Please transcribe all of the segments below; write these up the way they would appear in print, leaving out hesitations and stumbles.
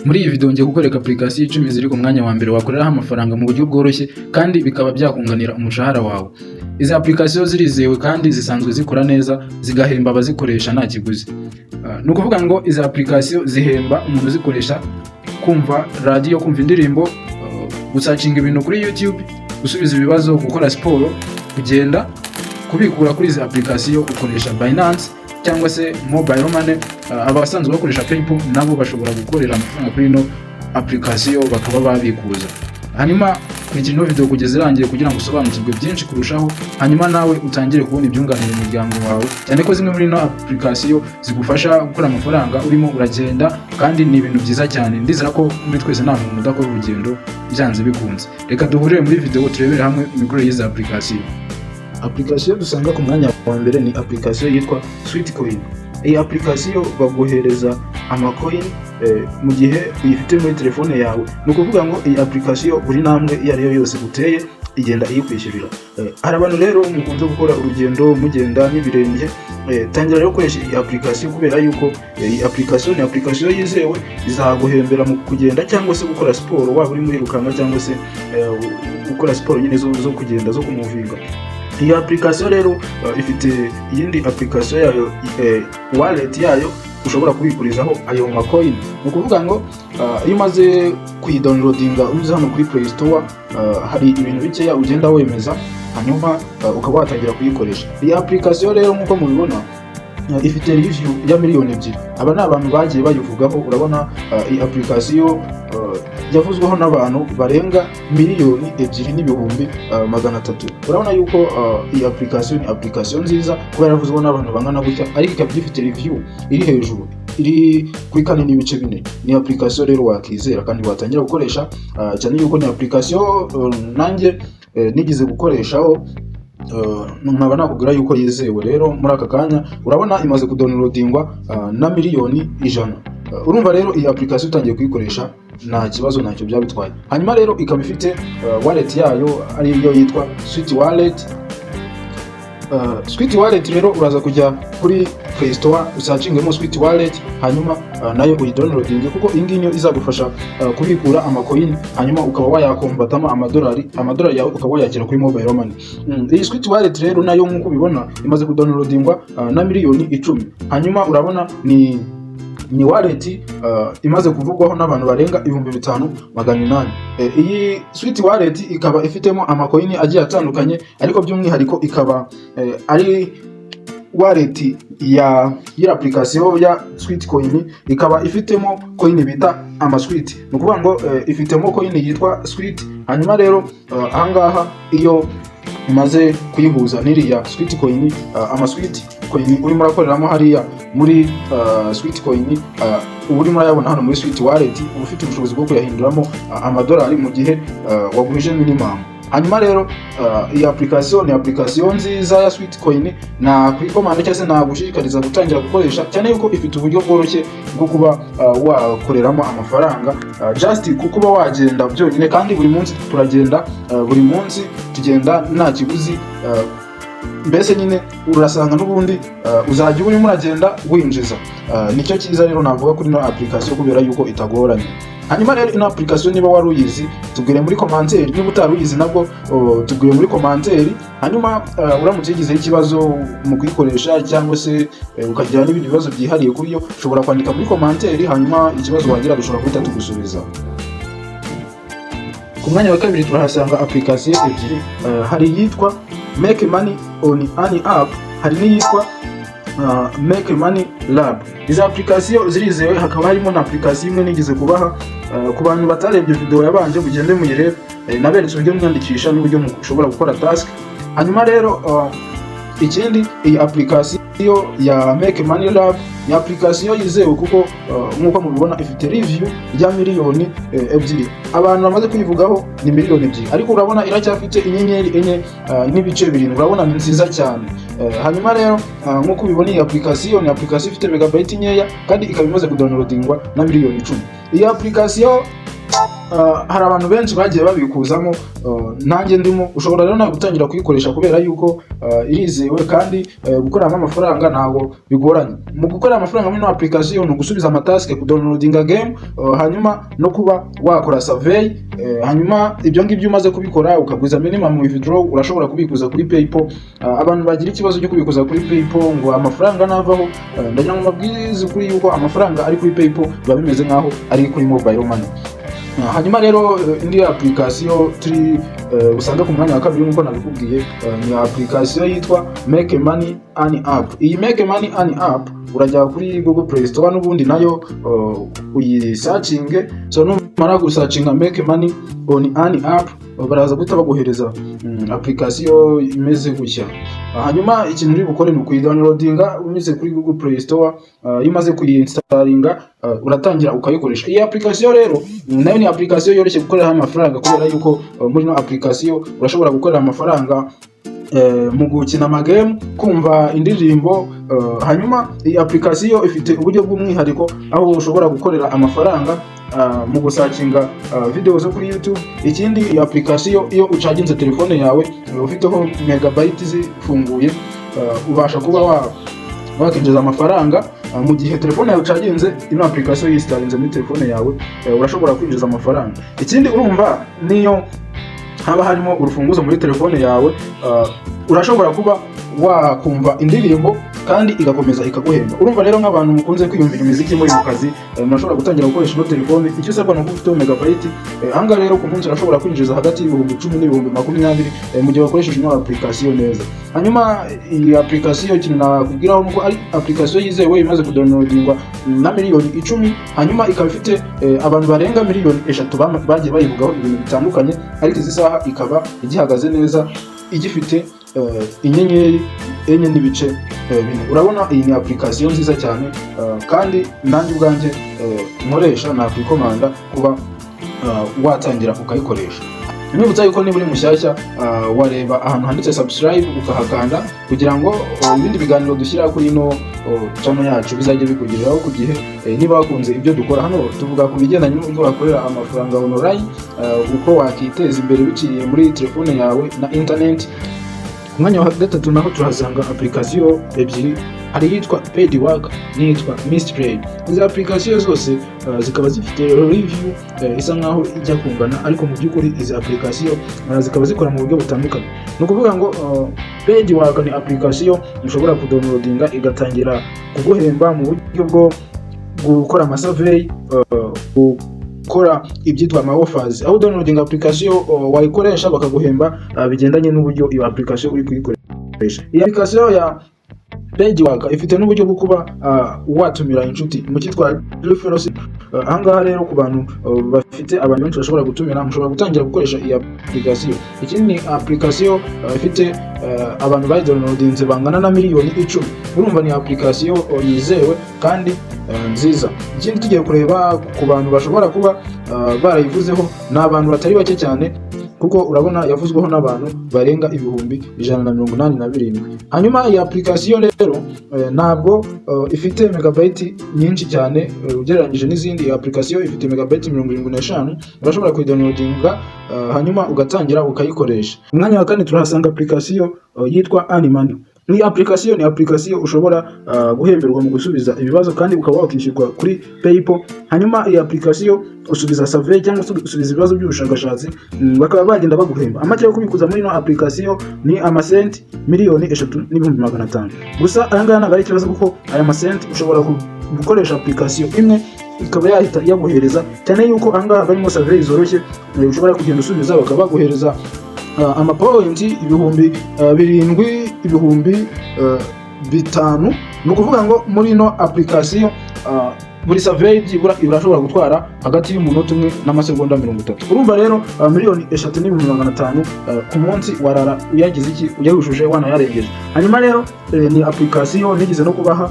Muri iyi video ngiye gukoreka application 10 ziri ku mwanya wa mbere wakoreraho amafaranga mu buryo bworoshye kandi bikaba byakunganira umushahara wawe. Izi application zirizewe kandi zisanzwe zikora neza zigahemba abazikoresha nta kiguzi. Ni ukuvuga ngo izi application zihemba umuntu uzikoresha kumva radio, kumva indirimbo, gucaginga ibintu kuri YouTube, gusubiza ibibazo, Gukorasiporo, kugenda, kubikura kuri izi application ukoresha Binance cyangwa se mobile money. Abasanzwe bakoresha PayPal nabo bashobora gukorera amafaranga kuri ino application bakaba babikuza. Hanyuma kurikira ino video kugeza irangiye kugira ngo usobanukirwe byinshi kurushaho, hanyuma nawe utangire kubona ibyunganira umuryango wawe, cyane ko zimwe muri ino application zigufasha gukora amafaranga urimo uragenda, kandi ni ibintu byiza cyane. Ndizera ko muri twese nta muntu udakora urugendo byanze bikunze. Reka duhurire muri video turebere hamwe imikorere y'izi application. Application dusanga ku mwanya wa mbere ni application yitwa Sweetcoin. Iyi application baguhereza amacoin mu gihe uyifite muri telefone yawe. Ni ukuvuga ngo iyi application buri ntambwe iyo ariyo yose guteye igenda iyikwishyurira. Hari abantu rero mukunze gukora urugendo mugenda n'ibirenge, tangira rero gukoresha iyi application kubera yuko iyi application ni application yizewe, izaguhembera mu kugenda cyangwa se gukora siporo, waba uri muri rukanga cyangwa se gukora siporo nyine zo kugenda zo kumuvinga. Iyi application rero ifite iyindi application yayo, wallet yayo ushobora kubikurizaho ayo macoin. Ni ukuvuga ngo iyo umaze kuyidownloadinga unyuze hano kuri Play Store, hari ibintu bikeya ugenda wemeza hanyuma ukaba watangira kuyikoresha. Iyi application rero nk'uko mubibona ifite review ya miliyoni 2. Aba ni abantu bagiye bayivugaho. Urabona iyi application yavuzweho n'abantu barenga miliyoni 2,300,000. Urabona yuko iyi application ni application nziza kubera yavuzweho n'abantu bangana gutya, ariko ikaba ifite review iri hejuru, iri kuri 4.4. Ni application rero wakizera kandi watangira gukoresha, cyane yuko ni application nanjye nigize gukoreshaho, nkaba nakubwira yuko yizewe. Rero muri aka kanya urabona imaze kudownloadingwa na miliyoni 100. Urumva rero iyi application utangiye kuyikoresha nta kibazo ntacyo byabitwaye. Hanyuma rero ikaba ifite wallet yayo ariyo yitwa Sweet Wallet. Sweet Wallet rero uraza kujya kuri Play Store usacingemo Sweet Wallet, hanyuma nayo uyidownloadinge kuko inginyo izagufasha kubikura amacoin, hanyuma ukaba wayakombatamo amadolari yawe ukaba wayakira kuri mobile money. Iyi Sweet Wallet rero nayo nk'uko ubibona imaze kudownloadingwa na miliyoni 10. Hanyuma urabona ni wallet imaze kuvugwaho n'abantu barenga 5,800. Iyi Sweet Wallet ikaba ifitemo amacoin agiye atandukanye, ariko by'umwihariko ikaba ari wallet ya application ya Sweetcoin. Ikaba ifitemo coin bita amasweet. Ni ukuvuga ngo ifitemo coin yitwa Sweet. Hanyuma rero ahangaha iyo umaze kuyihuza n'iriya Sweetcoin, amasweet coin urimo urakoreramo hariya muri Sweetcoin, urimo urayabona hano muri Sweet Wallet, ufite ubushobozi bwo kuyahinduramo amadolari mu gihe wagurije minimum. Hanyuma rero iyi application ni application nziza ya Sweetcoin, na kuyikomanda cyangwa se nagushishikariza gutangira gukoresha, cyane yuko ifite uburyo bworoshye bwo kuba wakoreramo amafaranga, just kuba wagenda byonyine, kandi buri munsi turagenda, buri munsi tugenda nta kiguzi. Mbese nyine urasanga n'ubundi uzajya urimo uragenda winjiza. Nicyo cyiza rero navuga kuri ino application kubera yuko itagoranye. Hanyuma rero ino application niba wari uyizi tubwire muri commentaire, niba utari uyizi nabwo tubwire muri commentaire. Hanyuma uramutse ugizeho ikibazo mu kuyikoresha cyangwa se ukagira n'ibindi bibazo byihariye kuri yo, ushobora kwandika muri commentaire, hanyuma ikibazo wagira dushobora guhita tugusubiza. Ku mwanya wa kabiri turahasanga application ebyiri. Hari yitwa Make Money on Any App, hari n'iyitwa Make Money Lab. Izi application zirizewe. Hakaba harimo na application imwe nigeze kubaha ku bantu batarebye video yabanje, mugende muyirebe, naberetse uburyo mwiyandikisha n'uburyo mushobora gukora task. Hanyuma rero ikindi, iyi application ya Make Money Lab ni application yizewe kuko nk'uko mubibona ifite review ya miliyoni 2. Abantu bamaze kuyivugaho ni miliyoni 2, ariko urabona iracyafite inyenyeri 4 n'ibice 7. urabona ni nziza cyane. Hanyuma rero nk'uko ubibona iyi application ni application ifite megabyte nkeya kandi ikaba imaze kudownloadingwa na miliyoni 10. Iyi application hari abantu benshi bagiye babikuzamo, nanjye ndimo. Ushobora rero nawe gutangira kuyikoresha kubera yuko irizewe kandi gukoramo amafaranga ntabwo bigoranye. Mu gukorera amafaranga muri application ni ugusubiza amataske, kudownloadinga game, hanyuma no kuba wakora survey, hanyuma ibyo ngibyo umaze kubikora ukagwiza minimum withdraw, urashobora kubikuza kuri PayPal. Abantu bagira ikibazo cyo kubikuza kuri PayPal ngo amafaranga navaho, ndagira ngo mbabwize kuri yuko amafaranga ari kuri PayPal biba bimeze nkaho ari kuri mobile money. Hanyuma rero indi application turi usanga ku mwanya wa kabiri nkuko nabikubwiye, ni application yitwa Make Money Earn App. Iyi Make Money Earn App urajya kuri Google Play Store n'ubundi nayo uyisearching. So numara gusearchinga Make Money Earn App, baraza guhita baguhereza application imeze gutya. Hanyuma ikintu uri bukore ni ukuyidownloadinga unyuze kuri Google Play Store. Imaze kuyinstallinga uratangira ukayikoresha. Iyi application rero nayo ni application yoroshye gukorera amafaranga, kubera yuko muri no application urashobora gukorera amafaranga mu gukina amagame, kumva indirimbo. Hanyuma iyi application ifite uburyo bw'umwihariko aho ushobora gukorera amafaranga mu gusacinga video zo kuri YouTube. Ikindi iyi application iyo ucaginze telefone yawe ufiteho megabytes zifunguye, ubasha kuba wakinjiza amafaranga mu gihe telefone yawe ucaginze. Ino application yistarinze muri telefone yawe, urashobora kwinjiza amafaranga. Ikindi urumva niyo haba harimo urufunguzo muri telefone yawe, urashobora kuba wakumva indirimbo kandi igakomeza ikaguhemba. Urumva rero nk'abantu mukunze kwiyumvira imiziki muri mu kazi, murashobora gutangira gukoresha ino telefone. Icyo usabwa ni ufite megabyte. Aha rero ku munsi urashobora kwinjiza hagati y'ibihumbi 10 n'ibihumbi 20 mu gihe wakoresheje ino application neza. Hanyuma iyi application kintu nakubwiraho nuko ari application yizewe, imaze kudownloadingwa na miliyoni 10. Hanyuma ikaba ifite abantu barenga miliyoni 3 bagiye bayivugaho ibintu bitandukanye, ariko izi saha ikaba igihagaze neza, igifite inyenyeri 4 n'ibice 4. Urabona iyi ni application nziza cyane, kandi nanjye ubwanjye nkoresha nakwikomanda kuba watangira ukayikoresha. Nibutsa yuko niba uri mushyashya wareba ahantu handitse subscribe ukahakanda, kugira ngo ibindi biganiro dushyira kuri ino channel yacu bizajye bikugiriraho ku gihe. Niba wakunze ibyo dukora hano, tuvuga ku bigendanye n'uburyo wakorera amafaranga online, uko wakiteza imbere biciye muri telefone yawe na internet. Umwanya wa gatatu naho turahasanga application ebyiri, hari yitwa Paid Work n'iyitwa Mystery. Izi application zose zikaba zifite review isa nkaho ijya kungana, ariko mu by'ukuri izi application zikaba zikora mu buryo butandukanye. Ni ukuvuga ngo Paid Work ni application ushobora kudownloadinga igatangira kuguhemba mu buryo bwo gukora amasurvey, gukora ibyitwa offers. Aho downloading application wayikoresha bakaguhemba bigendanye n'uburyo iyo application uri kuyikoresha. Iyi application ya Paid Work ifite n'uburyo bwo kuba watumira inshuti mu cyitwa referral. Ahangaha rero ku bantu bafite abantu benshi bashobora gutumira, mushobora gutangira gukoresha iyi application. Ikindi ni application ifite abantu bayidownloadinze bangana na miliyoni 10. Urumva ni application yizewe kandi nziza. Ikindi tugiye kureba ku bantu bashobora kuba barayivuzeho, ni abantu batari bake cyane, kuko urabona yavuzweho n'abantu barenga ibihumbi 187. Hanyuma iyi application rero ntabwo ifite megabyte nyinshi cyane ugereranyije n'izindi. Application ifite megabyte 75. urashobora kuyidownloadinga hanyuma ugatangira ukayikoresha. Umwanya wa kane turahasanga application yitwa Earn Money. Iyi application ni application ushobora guhemberwa mu gusubiza ibibazo kandi ukaba wakishyurwa kuri PayPal. Hanyuma iyi application usubiza survey cyangwa usubiza ibibazo by'ubushakashatsi, bakaba bagenda baguhemba. Amake yo kubikuza muri ino application ni amasenti 3,500,000. Gusa ayangana ntabwo ari ikibazo, kuko aya masenti ushobora gukoresha application imwe ikaba yahita yaguhereza, cyane yuko ahangaha barimo survey zoroshye ushobora kugenda usubiza, bakaba baguhereza amapoint 7,000, 5,000. Ni ukuvuga ngo muri ino application buri survey byibura irashobora gutwara hagati y'umunota umwe n'amasegonda 30. Urumva rero 3,500,000 ku munsi warara uyagize iki, uyahujuje wanayarengeje. Hanyuma rero ni application nigeze no kubaha,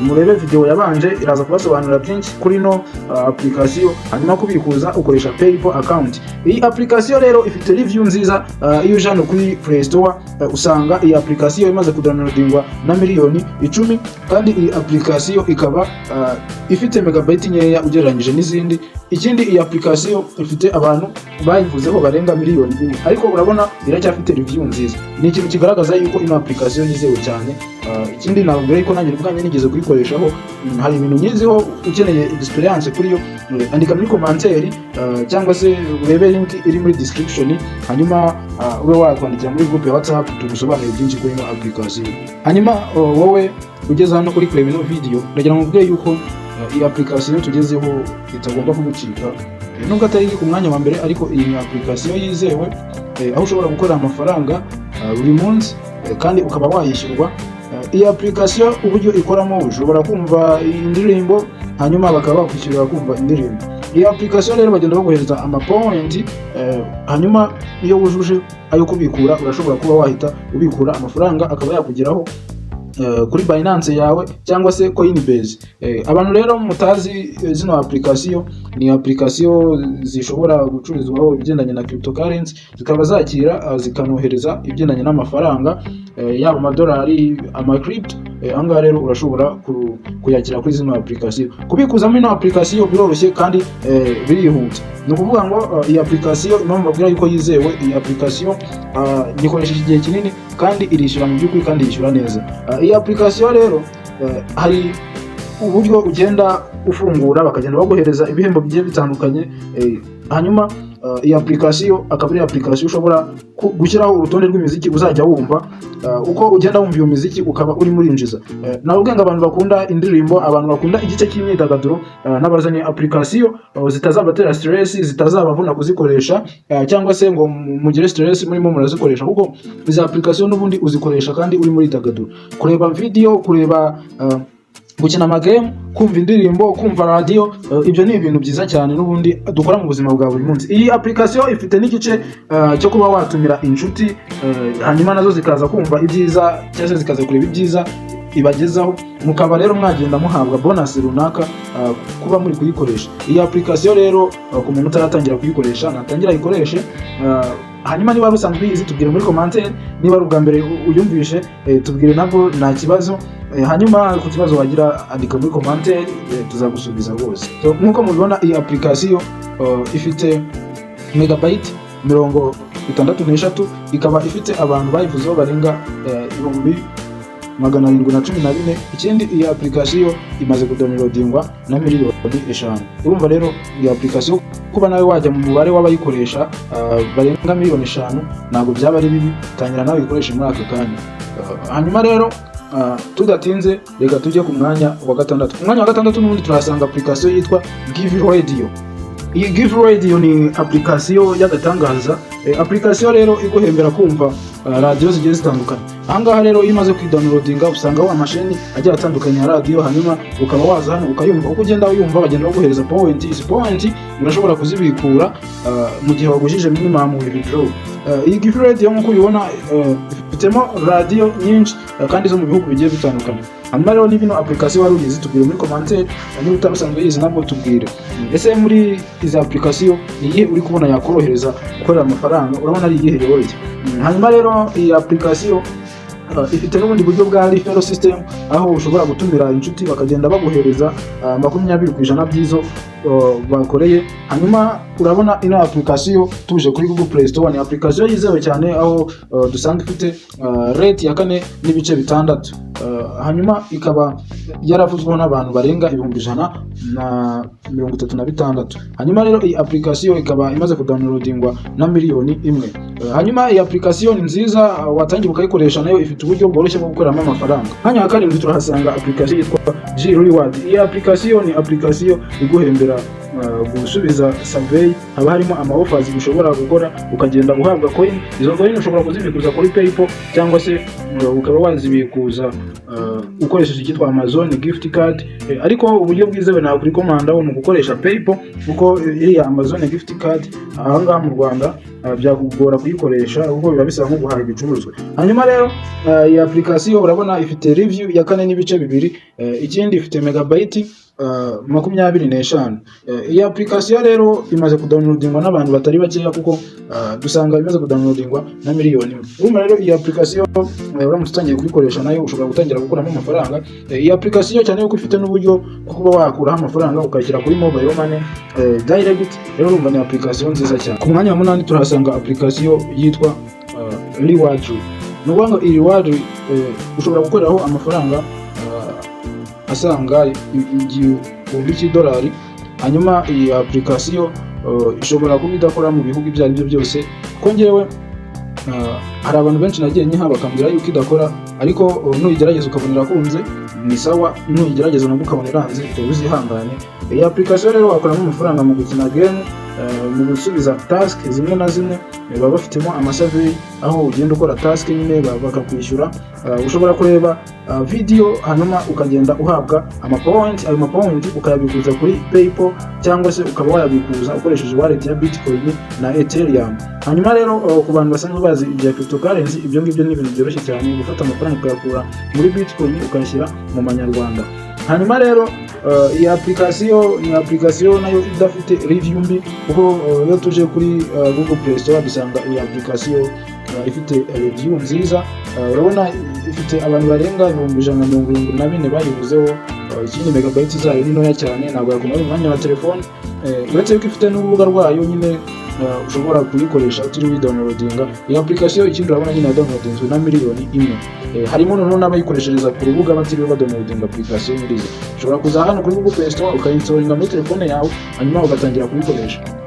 murebe video yabanje iraza kubasobanurira byinshi kuri no application. Hanyuma kubikuza ukoresha PayPal account. Iyi application rero ifite review nziza, iyo uje hano kuri Play Store usanga iyi application imaze kudownloadingwa na miliyoni 10, kandi iyi application ikaba ifite megabyte nkeya ugereranyije n'izindi. Ikindi iyi application ifite abantu bayivuzeho barenga miliyoni 1, ariko urabona iracyafite review nziza. Ni ikintu kigaragaza yuko ino application yizewe cyane. Ikindi nabwo ariko nanjye ubwanjye nigeze kuyikoreshaho, hari ibintu nyiziho. Ukeneye experience kuri yo andika muri commentaire cyangwa se urebe link iri muri description, hanyuma ube wakwandikira muri group ya WhatsApp tugusobanurire byinshi kuri ino application. Hanyuma wowe ugeze hano kuri kureba ino video, ndagira ngo mvuge yuko iyi application tugezeho itagomba kugucika. Nubwo atari ku mwanya wa mbere, ariko iyi application yizewe, aho ushobora gukora amafaranga buri munsi kandi ukaba wayishyurwa. Iyi application uburyo ikoramo, ushobora kumva indirimbo hanyuma bakaba bakwishyurira kumva indirimbo. Iyi application rero bagenda baguhereza amapoint, hanyuma iyo wujuje ayo kubikura urashobora kuba wahita ubikura amafaranga akaba yakugeraho kuri Binance yawe cyangwa se Coinbase. Abantu rero mutazi zino application, ni application zishobora gucururizwaho ibigendanye na cryptocurrency, zikaba zakira zikanohereza ibigendanye n'amafaranga yaba amadolari, ama-crypto. Anga rero urashobora kuyakira kuri zino application. Kubikuzamo ino application biroroshye kandi birihuta. Ni ukuvuga ngo iyi application impamvu bavuga yuko yizewe, iyi application nikoresheje igihe kinini kandi irishyura mu by'ukuri kandi yishyura neza. Iyi application rero hari uburyo ugenda ufungura bakagenda baguhereza ibihembo bigiye bitandukanye. Hanyuma iyi application akaba ari application ushobora gushyiraho urutonde rw'imiziki uzajya wumva. Uko ugenda wumva iyo muziki ukaba uri muri winjiza. Nabwo abantu bakunda indirimbo, abantu bakunda igice cy'imyidagaduro, n'abazanye application zitazabatera stress, zitazabavuna kuzikoresha, cyangwa se ngo mugire stress murimo murazikoresha, kuko izi application n'ubundi uzikoresha kandi uri muri dagaduro. Kureba video, kureba gukina amagame, kumva indirimbo, kumva radio, ibyo ni ibintu byiza cyane n'ubundi dukora mu buzima bwa buri munsi. Iyi application ifite n'igice cyo kuba watumira inshuti, hanyuma nazo zikaza kumva ibyiza cyangwa zikaza kureba ibyiza ibagezaho, mukaba rero mwagenda muhabwa bonus runaka kuba muri kuyikoresha. Iyi application rero ku muntu utaratangira kuyikoresha natangira ayikoreshe, hanyuma niba rusanzwe uyizi tubwire muri commentaire, niba ari ubwa mbere uyumvishe tubwire nabwo nta kibazo. Hanyuma ku kibazo wagira andika muri commentaire tuzagusubiza rwose. So nkuko mubibona iyi application ifite megabyte 63, ikaba ifite abantu bayivuzeho barenga 714. Ikindi iyi application imaze kudownloadingwa na miliyoni 5. Urumva rero iyi application kuba nawe wajya mu mubare w'abayikoresha barenga miliyoni 5 ntabwo byaba ari bibi, tangira nawe ikoreshe muri aka kanya. Hanyuma rero tudatinze reka tujye ku mwanya wa 6. Umwanya wa 6 n'ubundi turasanga application yitwa Give Radio. Iyi Give Radio ni application y'agatangaza. Application rero iguhembera kumva radio zigiye zitandukanye. Ahangaha rero iyo umaze kwidownloadinga usanga wa mashini agiye atandukanye ya radio, hanyuma ukaba waza hano ukayumva. Uko ugenda uyumva bagenda baguhereza point. Izi point urashobora kuzibikura mu gihe wagujije minimum withdraw. Iyi Give Radio nk'uko ubibona ifitemo radio nyinshi kandi zo mu bihugu bigiye bitandukanye. Hanyuma rero n'ibino application wari uyizi tubwire muri commentaire, niba utarusanzwe yizi nabwo tubwire. Ese muri izi application niye uri kubona yakorohereza gukorera amafaranga, urabona ari igihe rero. Hanyuma rero iyi application ifite n'ubundi buryo bwa referral system, aho ushobora gutumira inshuti bakagenda baguhereza 20% by'izo bakoreye. Hanyuma urabona ino application tuje kuri Google Play Store, ni application yizewe cyane, aho dusanga ifite rate ya 4.6. Hanyuma ikaba yaravuzweho n'abantu barenga 136. Hanyuma rero iyi application ikaba imaze kudownloadingwa na miliyoni 1. Hanyuma iyi application ni nziza, watangira ukayikoresha nayo ifite uburyo bworoshye bwo gukoramo amafaranga. Hanyuma kandi turahasanga application yitwa G Reward. Iyi application ni application iguhembera gusubiza survey, haba harimo offers ushobora gukora ukagenda uhabwa coin. Izo coin ushobora kuzibikuza kuri PayPal cyangwa se ukaba wazibikuza ukoresheje icyitwa Amazon gift card, ariko uburyo bwizewe nta kuri komanda wo gukoresha PayPal kuko iriya Amazon gift card aha ngaha mu Rwanda byakugora kuyikoresha kuko biba bisaba nko guhaha ibicuruzwa. Hanyuma rero iyi application urabona ifite review ya 4 n'ibice 2, ikindi ifite megabyte 25. Iyi application rero imaze kudownloadingwa n'abantu batari bakeya kuko dusanga imaze kudownloadingwa na miliyoni. Urumva rero iyi application uramutse utangiye kuyikoresha nayo ushobora gutangira gukuramo amafaranga. Iyi application cyane yuko ifite n'uburyo bwo kuba wakuraho amafaranga ukashyira kuri mobile money direct. Rero urumva ni application nziza cyane. Ku mwanya wa 8 turahasanga application yitwa Reward. Nubwo iyi Reward ushobora gukoreraho amafaranga asanga $1000. Hanyuma iyi application ishobora kuba idakora mu bihugu ibyo ari byo byose kuko ngewe hari abantu benshi nagiye nyiha bakambwira yuko idakora, ariko nuyigerageza ukabonera kunze ni sawa, nuyigerageza nabwo ukabonera hanze uzihangane. Iyi application rero wakoramo amafaranga mu gukina game, mu gusubiza task zimwe na zimwe. Baba bafitemo amasurvey aho ugenda ukora task nyine bakakwishyura. Ushobora kureba video hanyuma ukagenda uhabwa amapoint, ayo mapoint ukayabikuza kuri PayPal cyangwa se ukaba wayabikuza ukoresheje wallet ya Bitcoin na Ethereum. Hanyuma rero ku bantu basanzwe bazi ibya cryptocurrency, ibyo ngibyo ni ibintu byoroshye cyane gufata amafaranga ukayakura muri Bitcoin ukayashyira mu manyarwanda. Hanyuma rero iyi application nayo idafite review mbi kuko iyo tuje kuri Google Play Store dusanga iyi application ifite review nziza. Urabona ifite abantu barenga 174 bayivuzeho. Ikindi megabyte zayo ni ntoya cyane, ntabwo yakumara umwanya wa telefone. Uretse yuko ifite n'urubuga rwayo nyine ushobora kuyikoresha utiriwe downloadinga. Iyi application ikindi urabona nyine downloadingwe na miliyoni 1. Harimo n'abayikoreshereza ku rubuga batiriwe downloadinga application iriya. Ushobora kuza hano kuri Google Play Store ukayinstalinga muri telefone yawe hanyuma ugatangira kuyikoresha.